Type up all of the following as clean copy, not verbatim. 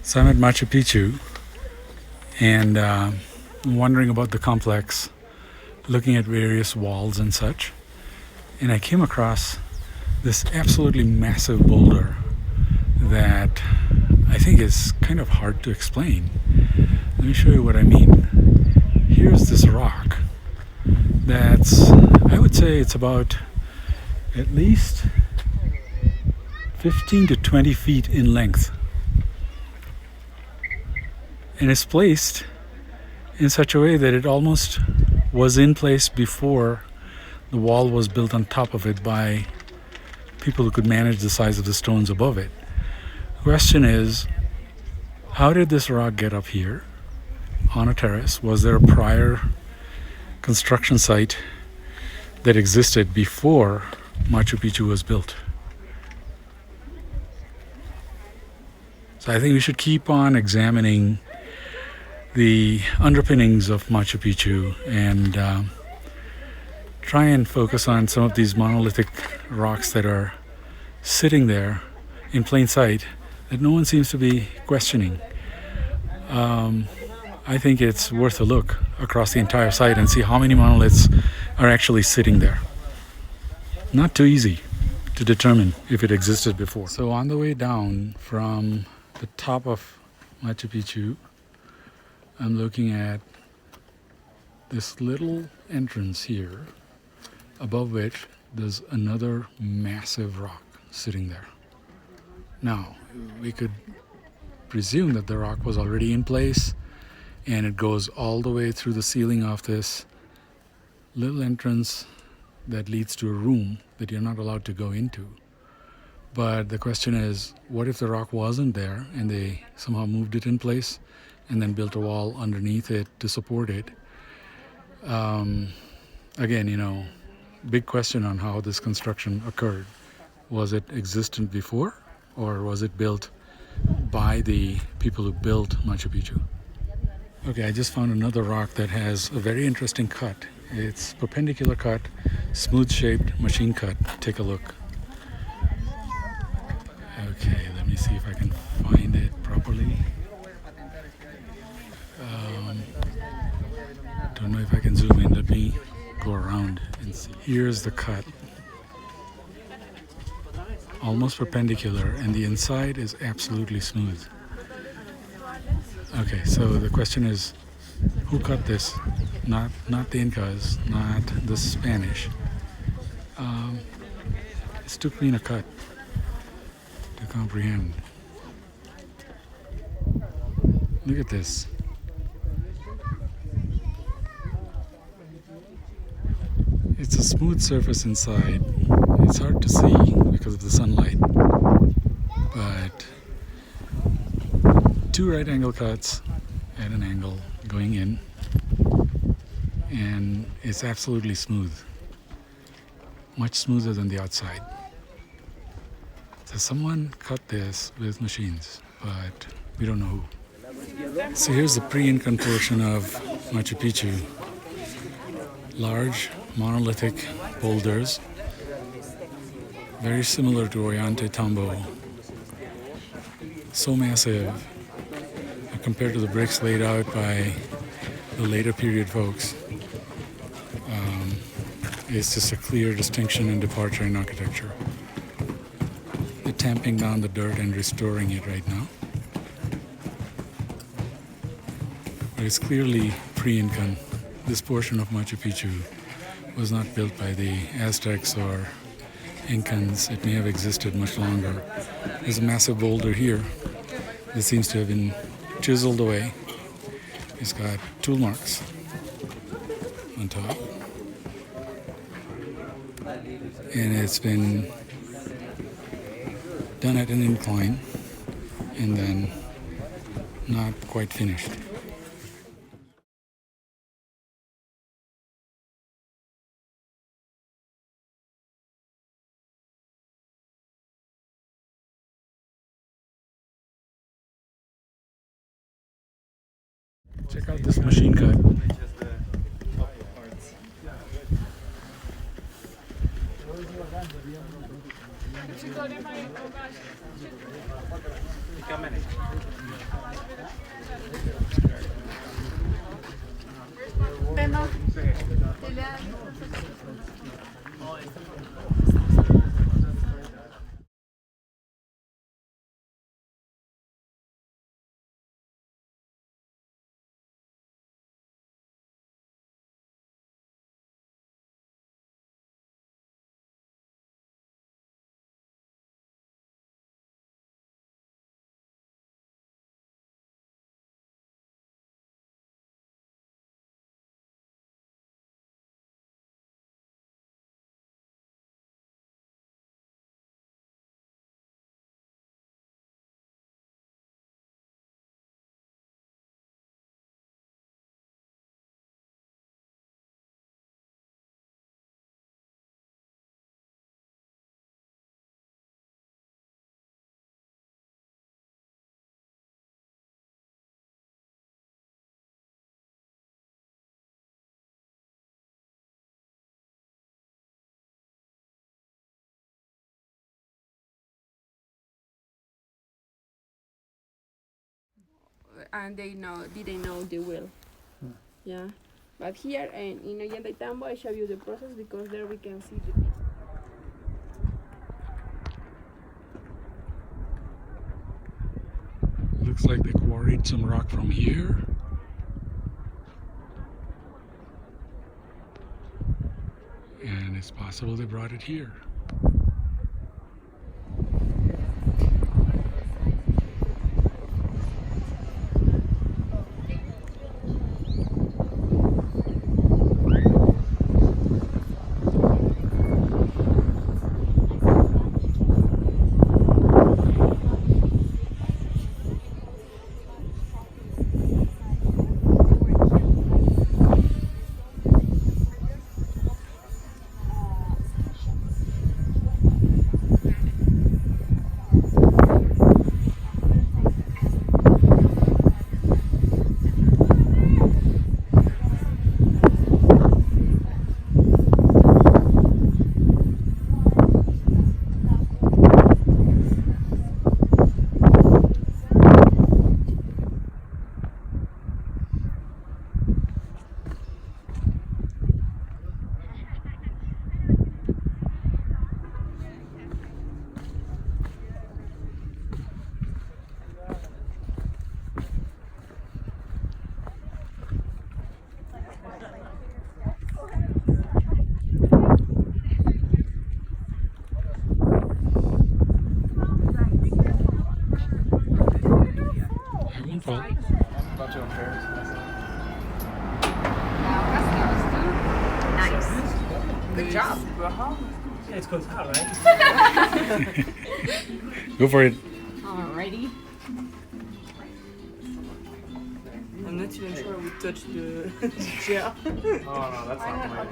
So I'm at Machu Picchu and wondering about the complex, looking at various walls and such. And I came across this absolutely massive boulder that I think is kind of hard to explain. Let me show you what I mean. Here's this rock that's, I would say it's about at least 15 to 20 feet in length. And it's placed in such a way that it almost was in place before the wall was built on top of it by people who could manage the size of the stones above it. The question is, how did this rock get up here on a terrace? Was there a prior construction site that existed before Machu Picchu was built? So I think we should keep on examining the underpinnings of Machu Picchu and try and focus on some of these monolithic rocks that are sitting there in plain sight that no one seems to be questioning. I think it's worth a look across the entire site and see how many monoliths are actually sitting there. Not too easy to determine if it existed before. So on the way down from the top of Machu Picchu, I'm looking at this little entrance here, above which there's another massive rock sitting there. Now, we could presume that the rock was already in place and it goes all the way through the ceiling of this little entrance that leads to a room that you're not allowed to go into. But the question is, what if the rock wasn't there and they somehow moved it in place and then built a wall underneath it to support it? Again, big question on how this construction occurred. Was it existent before, or was it built by the people who built Machu Picchu? Okay, I just found another rock that has a very interesting cut. It's perpendicular cut, smooth shaped, machine cut. Take a look. Okay, let me see if I can find it properly. Don't know if I can zoom in. Let me go around and see. Here's the cut. Almost perpendicular, and the inside is absolutely smooth. Okay, so the question is, who cut this? Not the Incas, not the Spanish. It's too clean a cut to comprehend. Look at this. It's a smooth surface inside. It's hard to see because of the sunlight, but two right angle cuts at an angle going in, and it's absolutely smooth, much smoother than the outside. So someone cut this with machines, but we don't know who. So here's the pre-Incan portion of Machu Picchu. Large monolithic boulders, very similar to Ollantaytambo. So massive compared to the bricks laid out by the later period folks. It's just a clear distinction and departure in architecture. They're tamping down the dirt and restoring it right now. But it's clearly pre-Incan. This portion of Machu Picchu was not built by the Aztecs or Incans. It may have existed much longer. There's a massive boulder here that seems to have been chiseled away. It's got tool marks on top. And it's been done at an incline and then not quite finished. Check out this machine cut. And they didn't know the wheel. Yeah. But here in Ollantaytambo, I show you the process because there we can see the big. Looks like they quarried some rock from here. And it's possible they brought it here. Well, Nice. Good job. Yeah, it's close out, right? go for it. Alrighty. I'm not even sure we touched the chair. Oh no, that's not my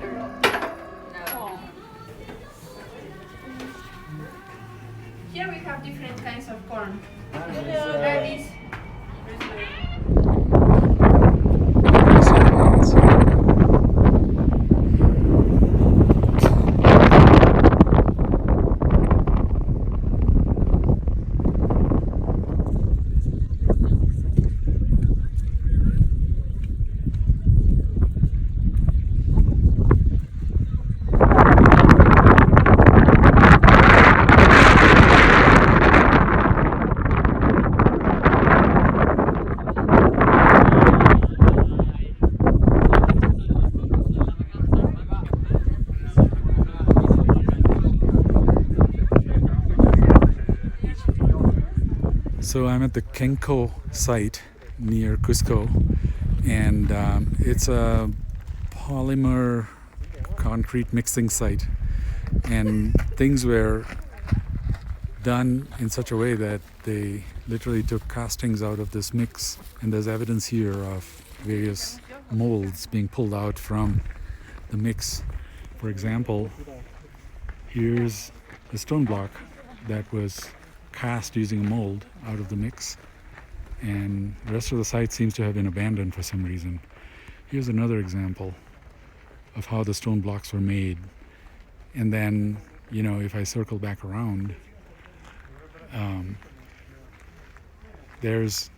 Here we have different kinds of corn. Hello. That is So I'm at the Kenko site near Cusco, and it's a polymer concrete mixing site, and things were done in such a way that they literally took castings out of this mix, and there's evidence here of various molds being pulled out from the mix. For example, here's a stone block that was cast using a mold out of the mix, and the rest of the site seems to have been abandoned for some reason. Here's another example of how the stone blocks were made. And then, you know, if I circle back around, there's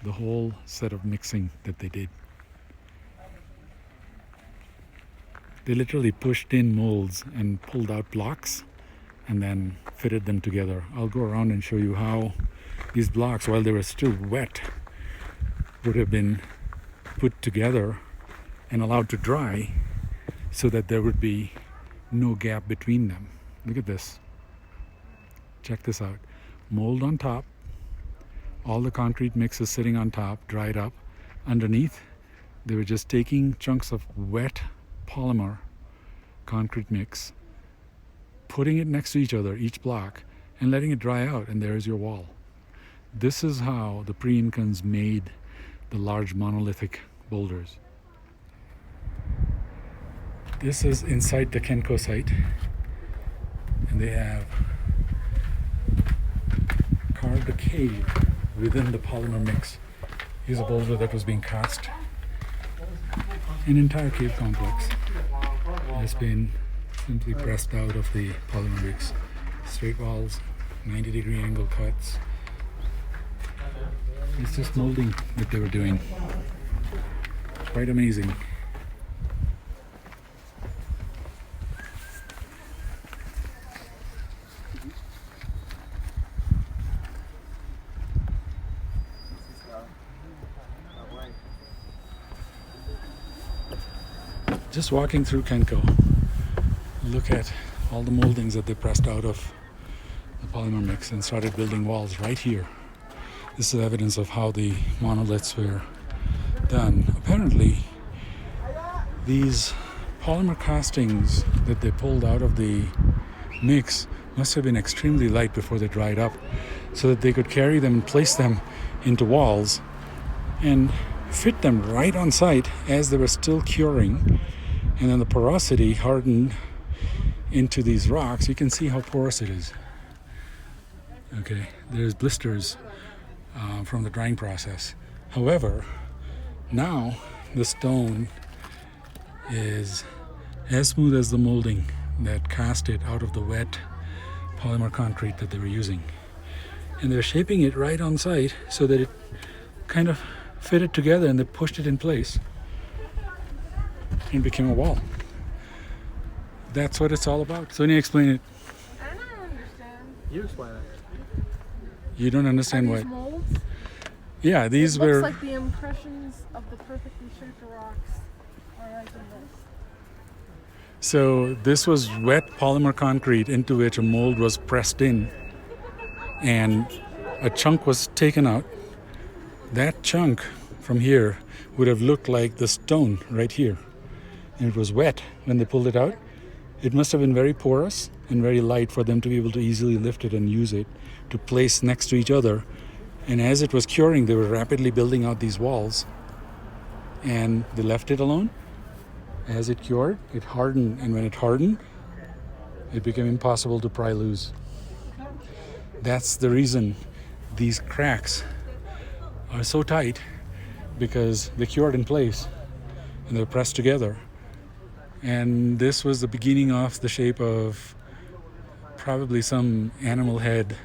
the whole set of mixing that they did. They literally pushed in molds and pulled out blocks and then fitted them together. I'll go around and show you how these blocks, while they were still wet, would have been put together and allowed to dry so that there would be no gap between them. Look at this. Check this out. Mold on top, all the concrete mix is sitting on top, dried up. Underneath, they were just taking chunks of wet polymer concrete mix, putting it next to each other, each block, and letting it dry out, and there's your wall. This is how the Pre-Incans made the large monolithic boulders. This is inside the Kenko site, and they have carved a cave within the polymer mix. Here's a boulder that was being cast. An entire cave complex has been simply pressed out of the polymer mix. Straight walls, 90-degree angle cuts. It's just molding that they were doing. Quite amazing. Just walking through Kenko, look at all the moldings that they pressed out of the polymer mix and started building walls right here. This is evidence of how the monoliths were done. Apparently, these polymer castings that they pulled out of the mix must have been extremely light before they dried up, so that they could carry them and place them into walls and fit them right on site as they were still curing. And then the porosity hardened into these rocks. You can see how porous it is. Okay, there's blisters from the drying process. However, now the stone is as smooth as the molding that cast it out of the wet polymer concrete that they were using. And they're shaping it right on site so that it kind of fitted together, and they pushed it in place and became a wall. That's what it's all about. Sonia, explain it. I don't understand. You explain it. You don't understand Are why. these molds? Yeah, these it were. looks like the impressions of the perfectly shaped rocks are like in this. So this was wet polymer concrete into which a mold was pressed in, and a chunk was taken out. That chunk from here would have looked like the stone right here. And it was wet when they pulled it out. It must have been very porous and very light for them to be able to easily lift it and use it to place next to each other. And as it was curing, they were rapidly building out these walls. And they left it alone. As it cured, it hardened. And when it hardened, it became impossible to pry loose. That's the reason these cracks are so tight, because they cured in place and they were pressed together. And this was the beginning of the shape of probably some animal head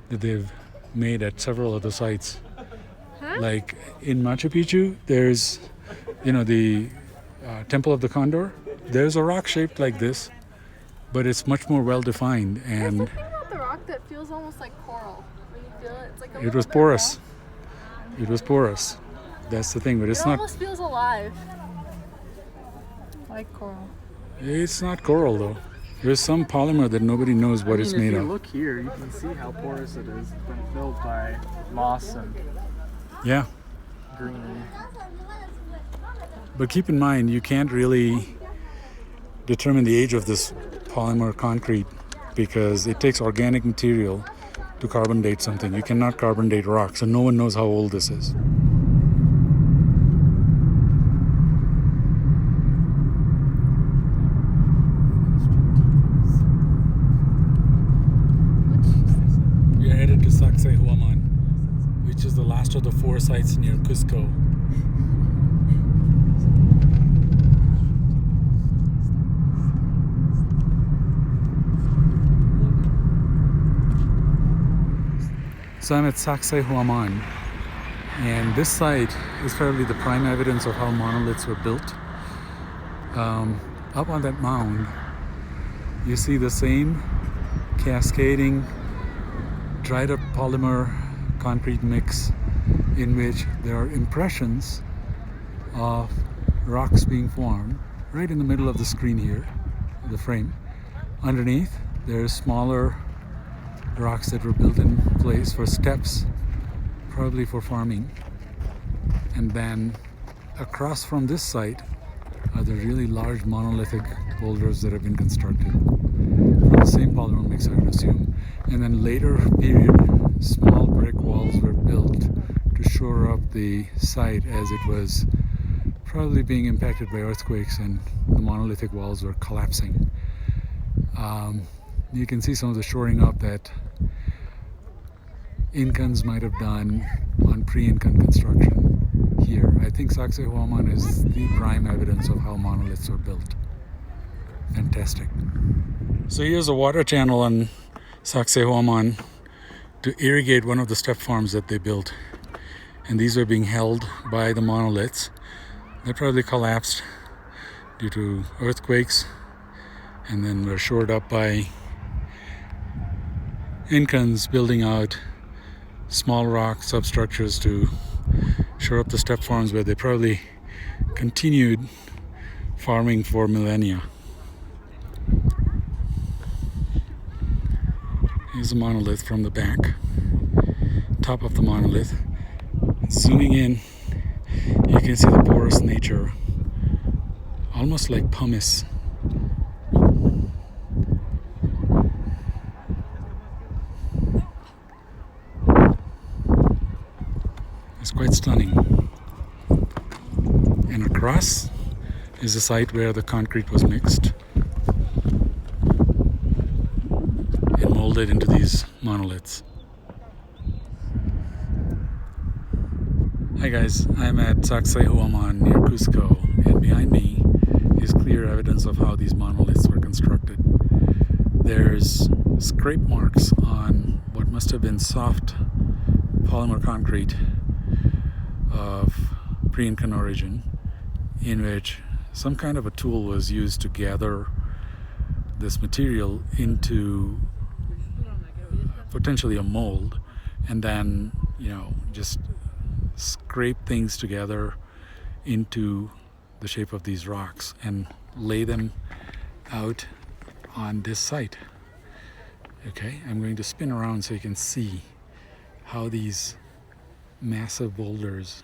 that they've made at several other sites. Huh? Like in Machu Picchu, there's, the Temple of the Condor. There's a rock shaped like this, but it's much more well defined, There's and something about the rock that feels almost like coral. When you feel it, it's like a it little was bit porous. rough. It was porous. That's the thing, but It it's not. almost feels alive. Like coral. It's not coral though. There's some polymer that nobody knows what it's made If you of. look here, you can see how porous it is. It's been filled by moss and Yeah, greenery. but keep in mind, you can't really determine the age of this polymer concrete because it takes organic material to carbon date something. You cannot carbon date rock, so no one knows how old this is. We are headed to Sacsayhuaman, which is the last of the 4 sites near Cusco. So I'm at Sacsayhuaman, and this site is probably the prime evidence of how monoliths were built. up on that mound, you see the same cascading dried up polymer concrete mix in which there are impressions of rocks being formed right in the middle of the screen here, the frame. Underneath, there's smaller rocks that were built in place for steps, probably for farming. And then across from this site are the really large monolithic boulders that have been constructed from the same polymer mix, I would assume. And then later period, small brick walls were built to shore up the site as it was probably being impacted by earthquakes and the monolithic walls were collapsing. You can see some of the shoring up that Incans might have done on pre-Incan construction here. I think Sacsayhuaman is the prime evidence of how monoliths were built. Fantastic. So here's a water channel on Sacsayhuaman to irrigate one of the step farms that they built. And these are being held by the monoliths. They probably collapsed due to earthquakes and then were shored up by Incans building out small rock substructures to shore up the step farms where they probably continued farming for millennia. Here's a monolith from the back, top of the monolith. Zooming in, you can see the porous nature, almost like pumice. It's quite stunning. And across is the site where the concrete was mixed and molded into these monoliths. Hi guys, I'm at Sacsayhuaman near Cusco, and behind me is clear evidence of how these monoliths were constructed. There's scrape marks on what must have been soft polymer concrete of pre-Incan origin, in which some kind of a tool was used to gather this material into potentially a mold, and then, just scrape things together into the shape of these rocks and lay them out on this site. Okay, I'm going to spin around so you can see how these massive boulders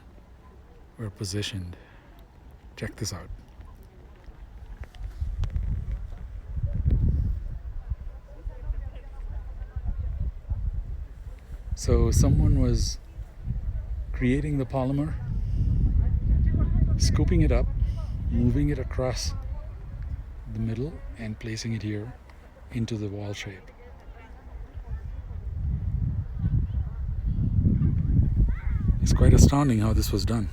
were positioned. Check this out. So someone was creating the polymer, scooping it up, moving it across the middle and placing it here into the wall shape. It's quite astounding how this was done.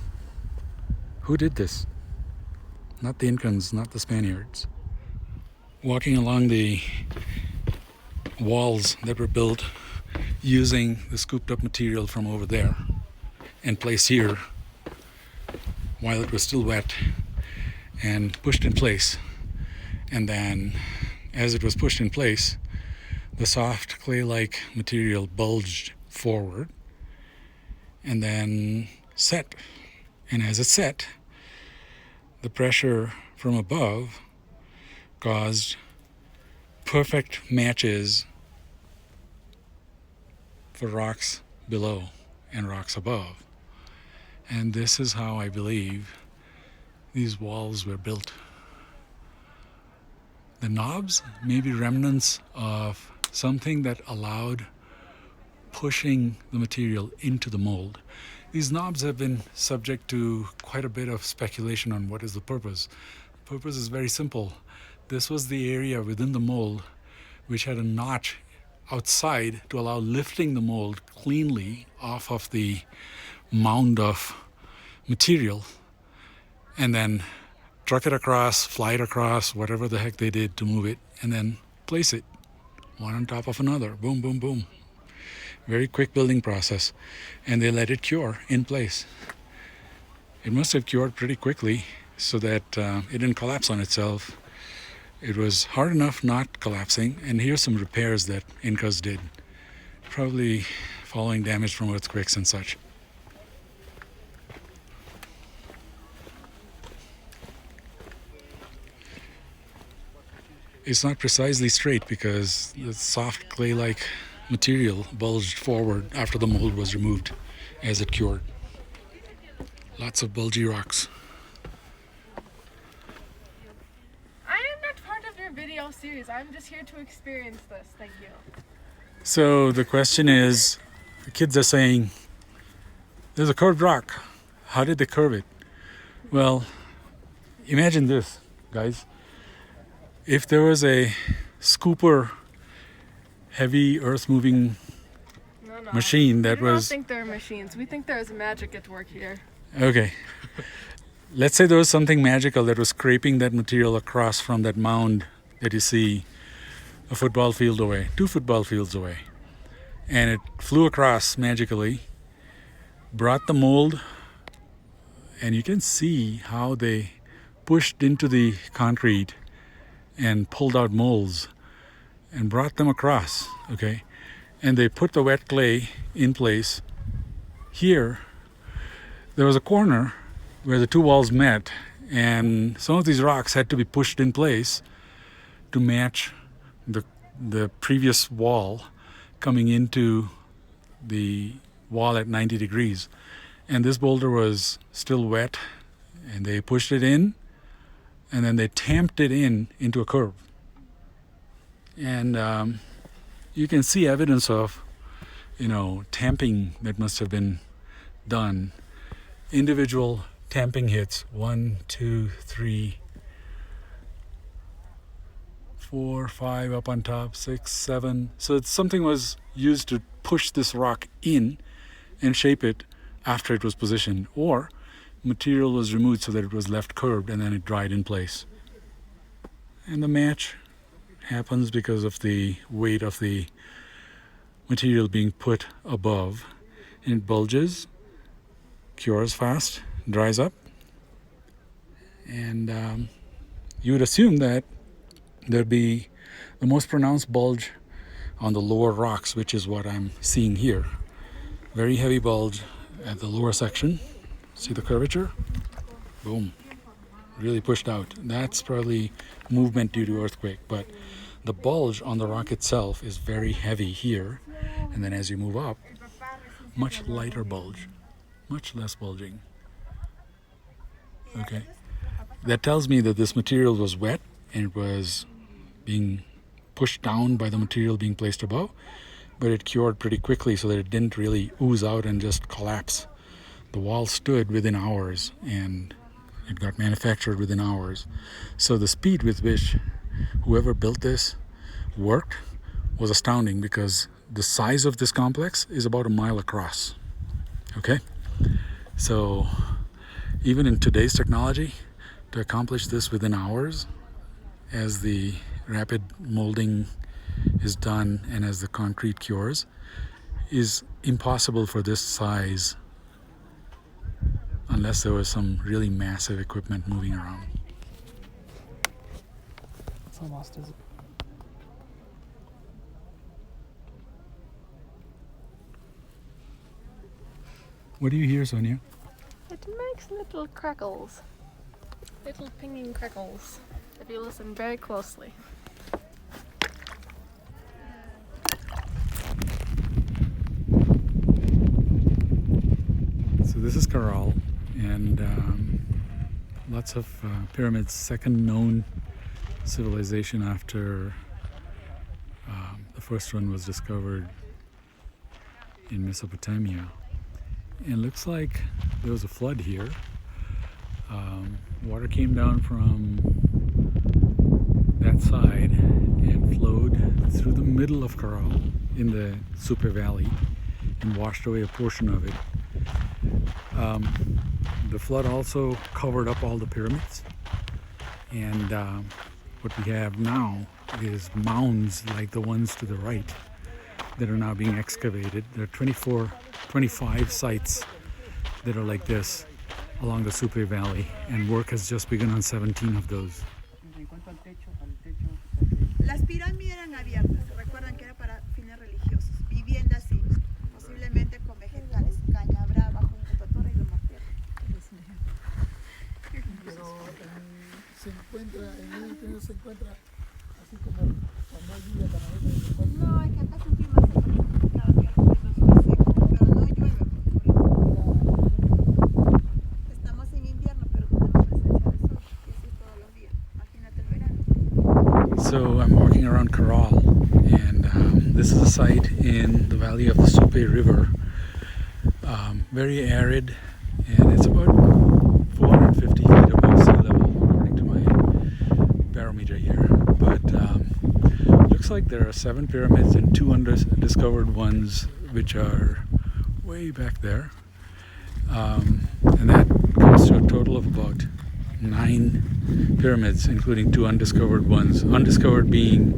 Who did this? Not the Incans, not the Spaniards. Walking along the walls that were built using the scooped up material from over there and placed here while it was still wet and pushed in place. And then as it was pushed in place, the soft clay-like material bulged forward and then set. And as it set, the pressure from above caused perfect matches for rocks below and rocks above. And this is how I believe these walls were built. The knobs may be remnants of something that allowed pushing the material into the mold. These knobs have been subject to quite a bit of speculation on what is the purpose. The purpose is very simple. This was the area within the mold which had a notch outside to allow lifting the mold cleanly off of the mound of material and then truck it across, fly it across, whatever the heck they did to move it, and then place it one on top of another. Boom, boom, boom. Very quick building process. And they let it cure in place. It must have cured pretty quickly so that it didn't collapse on itself It was hard enough not collapsing, and here's some repairs that Incas did, probably following damage from earthquakes and such. It's not precisely straight because the soft clay-like material bulged forward after the mold was removed as it cured. Lots of bulgy rocks. I am not part of your video series. I'm just here to experience this. Thank you. So the question is, the kids are saying, there's a curved rock. How did they curve it? Well, imagine this, guys. If there was a scooper, heavy earth-moving No. machine that We don't was... think they're machines. We think there's magic at work here. Okay. Let's say there was something magical that was scraping that material across from that mound that you see a football field away, 2 football fields away. And it flew across magically, brought the mold, and you can see how they pushed into the concrete and pulled out molds and brought them across, okay? And they put the wet clay in place. Here, there was a corner where the 2 walls met, and some of these rocks had to be pushed in place to match the previous wall coming into the wall at 90 degrees. And this boulder was still wet, and they pushed it in, and then they tamped it into a curve. And you can see evidence of, tamping that must have been done. Individual tamping hits, 1, 2, 3, 4, 5 up on top, 6, 7. So something was used to push this rock in and shape it after it was positioned, or material was removed so that it was left curved and then it dried in place. And the match happens because of the weight of the material being put above, and it bulges, cures fast, dries up, and you would assume that there'd be the most pronounced bulge on the lower rocks, which is what I'm seeing here. Very heavy bulge at the lower section. See the curvature? Boom. Really pushed out. That's probably movement due to earthquake, but the bulge on the rock itself is very heavy here, and then as you move up, much lighter bulge, much less bulging. Okay. That tells me that this material was wet and it was being pushed down by the material being placed above, but it cured pretty quickly so that it didn't really ooze out and just collapse. The wall stood within hours and it got manufactured within hours. So the speed with which whoever built this worked was astounding, because the size of this complex is about a mile across. Okay? So even in today's technology, to accomplish this within hours, as the rapid molding is done and as the concrete cures, is impossible for this size unless there was some really massive equipment moving around. It's almost as What do you hear, Sonia? It makes little crackles. Little pinging crackles. If you listen very closely. So this is Caral, and lots of pyramids, second known civilization after the first one was discovered in Mesopotamia. And it looks like there was a flood here. Water came down from that side and flowed through the middle of Caral in the Supe Valley and washed away a portion of it. The flood also covered up all the pyramids, and what we have now is mounds like the ones to the right that are now being excavated. There are 25 sites that are like this along the Supe Valley, and work has just begun on 17 of those. Las pirámides eran abiertas, recuerdan que era para fines religiosos, viviendas sí, posiblemente con vegetales, caña brava, junco, totora y lo más tierra. Pero se encuentra, en el interior se encuentra así como cuando hay lluvia para ver el cuerpo. No, es que acá es un clima seco, cada día el clima es muy seco, pero no llueve. Estamos en invierno, pero tenemos presencia de sol, y así todos los días. Imagínate el verano. So I'm walking around Corral, and this is a site in the valley of the Supe River. Very arid, and it's about 450 feet above sea level, according to my barometer here. But looks like there are 7 pyramids and 2 undiscovered ones, which are way back there. And that comes to a total of about 9 pyramids, including 2 undiscovered ones. Undiscovered being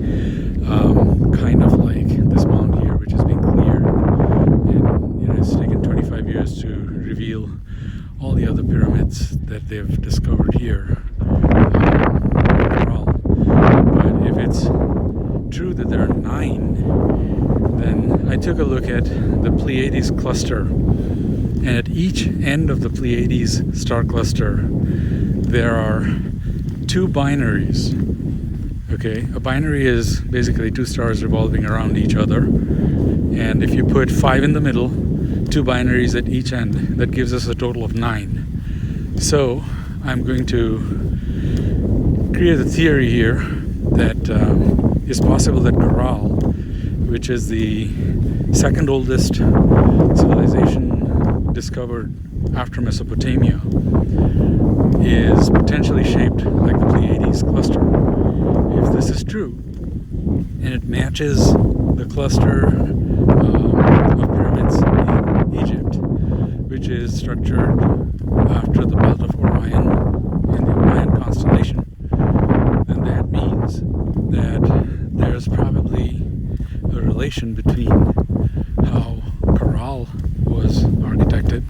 kind of like this mound here, which is being cleared. And it's taken 25 years to reveal all the other pyramids that they've discovered here. Overall. But if it's true that there are 9, then I took a look at the Pleiades cluster. And at each end of the Pleiades star cluster, there are 2 binaries. Okay, a binary is basically 2 stars revolving around each other. And if you put 5 in the middle, 2 binaries at each end, that gives us a total of 9. So I'm going to create a theory here that it's possible that Corral, which is the second oldest civilization discovered after Mesopotamia, is potentially shaped like the Pleiades cluster. If this is true, and it matches the cluster of pyramids in Egypt, which is structured after the belt of Orion and the Orion constellation, then that means that there's probably a relation between how Corral was architected